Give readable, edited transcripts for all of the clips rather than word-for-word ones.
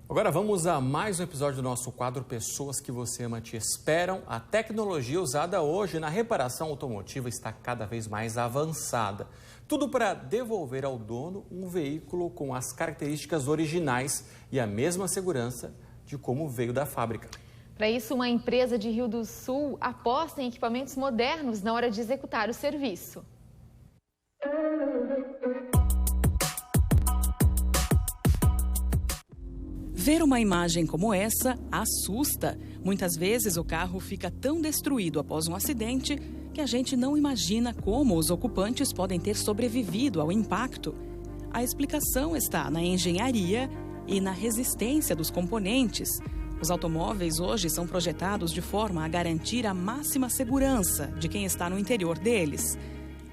Agora vamos a mais um episódio do nosso quadro Pessoas que Você Ama Te Esperam. A tecnologia usada hoje na reparação automotiva está cada vez mais avançada. Tudo para devolver ao dono um veículo com as características originais e a mesma segurança de como veio da fábrica. Para isso, uma empresa de Rio do Sul aposta em equipamentos modernos na hora de executar o serviço. Ver uma imagem como essa assusta. Muitas vezes o carro fica tão destruído após um acidente que a gente não imagina como os ocupantes podem ter sobrevivido ao impacto. A explicação está na engenharia e na resistência dos componentes. Os automóveis hoje são projetados de forma a garantir a máxima segurança de quem está no interior deles.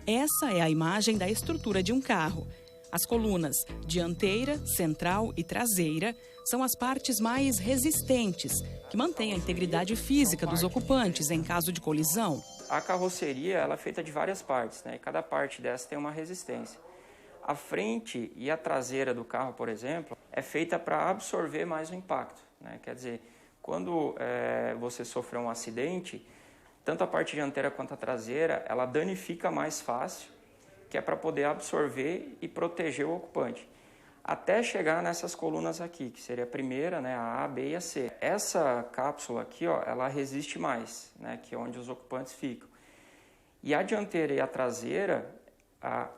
Essa é a imagem da estrutura de um carro. As colunas dianteira, central e traseira são as partes mais resistentes, que mantêm a integridade física dos ocupantes em caso de colisão. A carroceria ela é feita de várias partes, né? E cada parte dessa tem uma resistência. A frente e a traseira do carro, por exemplo, é feita para absorver mais o impacto, né? Quer dizer, quando você sofreu um acidente, tanto a parte dianteira quanto a traseira, ela danifica mais fácil, que é para poder absorver e proteger o ocupante. Até chegar nessas colunas aqui, que seria a primeira, né, a A, B e a C. Essa cápsula aqui, ó, ela resiste mais, né, que é onde os ocupantes ficam. E a dianteira e a traseira,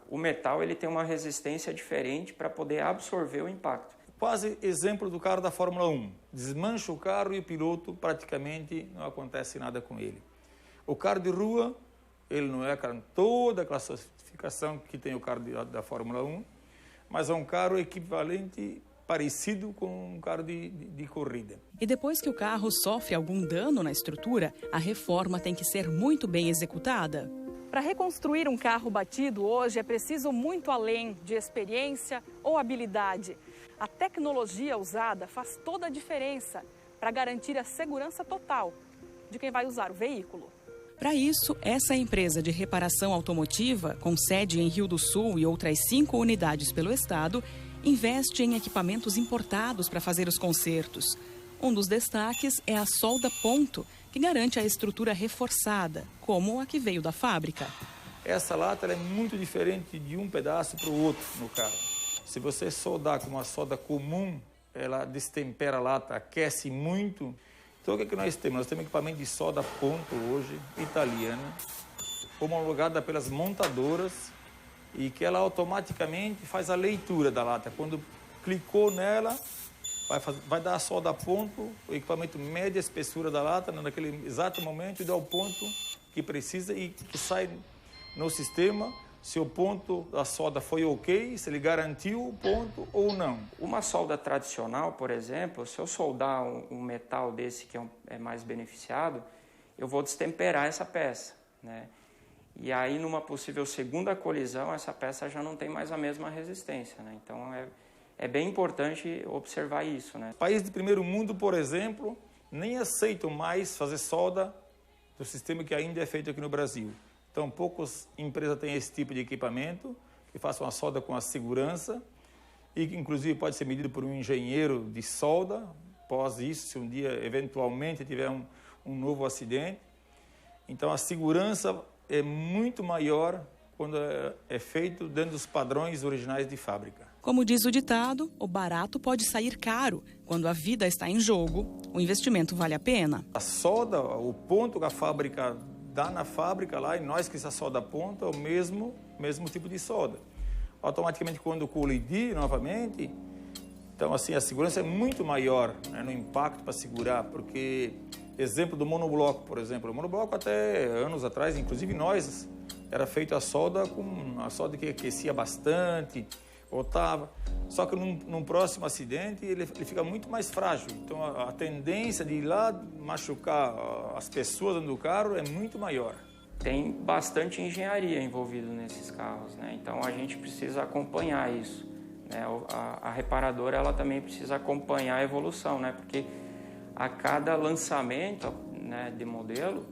o metal ele tem uma resistência diferente para poder absorver o impacto. Quase exemplo do carro da Fórmula 1. Desmancha o carro e o piloto praticamente não acontece nada com ele. O carro de rua, ele não é toda a classificação que tem o carro da Fórmula 1, mas é um carro equivalente, parecido com um carro de corrida. E depois que o carro sofre algum dano na estrutura, a reforma tem que ser muito bem executada. Para reconstruir um carro batido hoje é preciso muito além de experiência ou habilidade. A tecnologia usada faz toda a diferença para garantir a segurança total de quem vai usar o veículo. Para isso, essa empresa de reparação automotiva, com sede em Rio do Sul e outras 5 unidades pelo estado, investe em equipamentos importados para fazer os consertos. Um dos destaques é a solda ponto, que garante a estrutura reforçada, como a que veio da fábrica. Essa lata ela é muito diferente de um pedaço para o outro no carro. Se você soldar com uma solda comum, ela destempera a lata, aquece muito. Então, o que nós temos? Nós temos equipamento de solda ponto hoje, italiana, homologada pelas montadoras e que ela automaticamente faz a leitura da lata. Quando clicou nela, vai dar a solda ponto, o equipamento mede a espessura da lata naquele exato momento e dá o ponto que precisa e que sai no sistema. Se o ponto da solda foi ok, se ele garantiu o ponto ou não. Uma solda tradicional, por exemplo, se eu soldar um metal desse que é mais beneficiado, eu vou destemperar essa peça, né? E aí, numa possível segunda colisão, essa peça já não tem mais a mesma resistência, né? Então, é bem importante observar isso, né? Países de primeiro mundo, por exemplo, nem aceitam mais fazer solda do sistema que ainda é feito aqui no Brasil. Então, poucas empresas têm esse tipo de equipamento, que façam a solda com a segurança e que, inclusive, pode ser medido por um engenheiro de solda. Após isso, se um dia, eventualmente, tiver um novo acidente. Então, a segurança é muito maior quando é feito dentro dos padrões originais de fábrica. Como diz o ditado, o barato pode sair caro. Quando a vida está em jogo, o investimento vale a pena. A solda, o ponto que a fábrica dá na fábrica lá, e nós que essa solda ponta é o mesmo tipo de solda. Automaticamente, quando colidir novamente, então assim, a segurança é muito maior, né, no impacto para segurar, porque, exemplo do monobloco, por exemplo, o monobloco até anos atrás, inclusive nós, era feito a solda com a solda que aquecia bastante, voltava, só que num próximo acidente ele fica muito mais frágil, então a tendência de ir lá machucar as pessoas dentro do carro é muito maior. Tem bastante engenharia envolvida nesses carros, né? Então a gente precisa acompanhar isso, né? A reparadora ela também precisa acompanhar a evolução, né? Porque a cada lançamento, né, de modelo,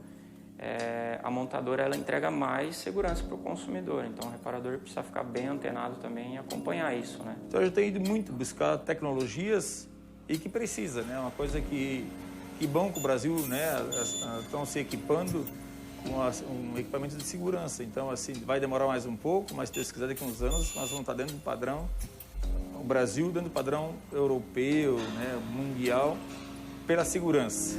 a montadora ela entrega mais segurança para o consumidor. Então o reparador precisa ficar bem antenado também e acompanhar isso, né? Então a gente tem ido muito buscar tecnologias e que precisa, né? Uma coisa que bom que o Brasil, né, estão se equipando com um equipamento de segurança. Então, assim, vai demorar mais um pouco, mas se Deus quiser, daqui a uns anos, nós vamos estar dentro do padrão, o Brasil dentro do padrão europeu, né, mundial, pela segurança.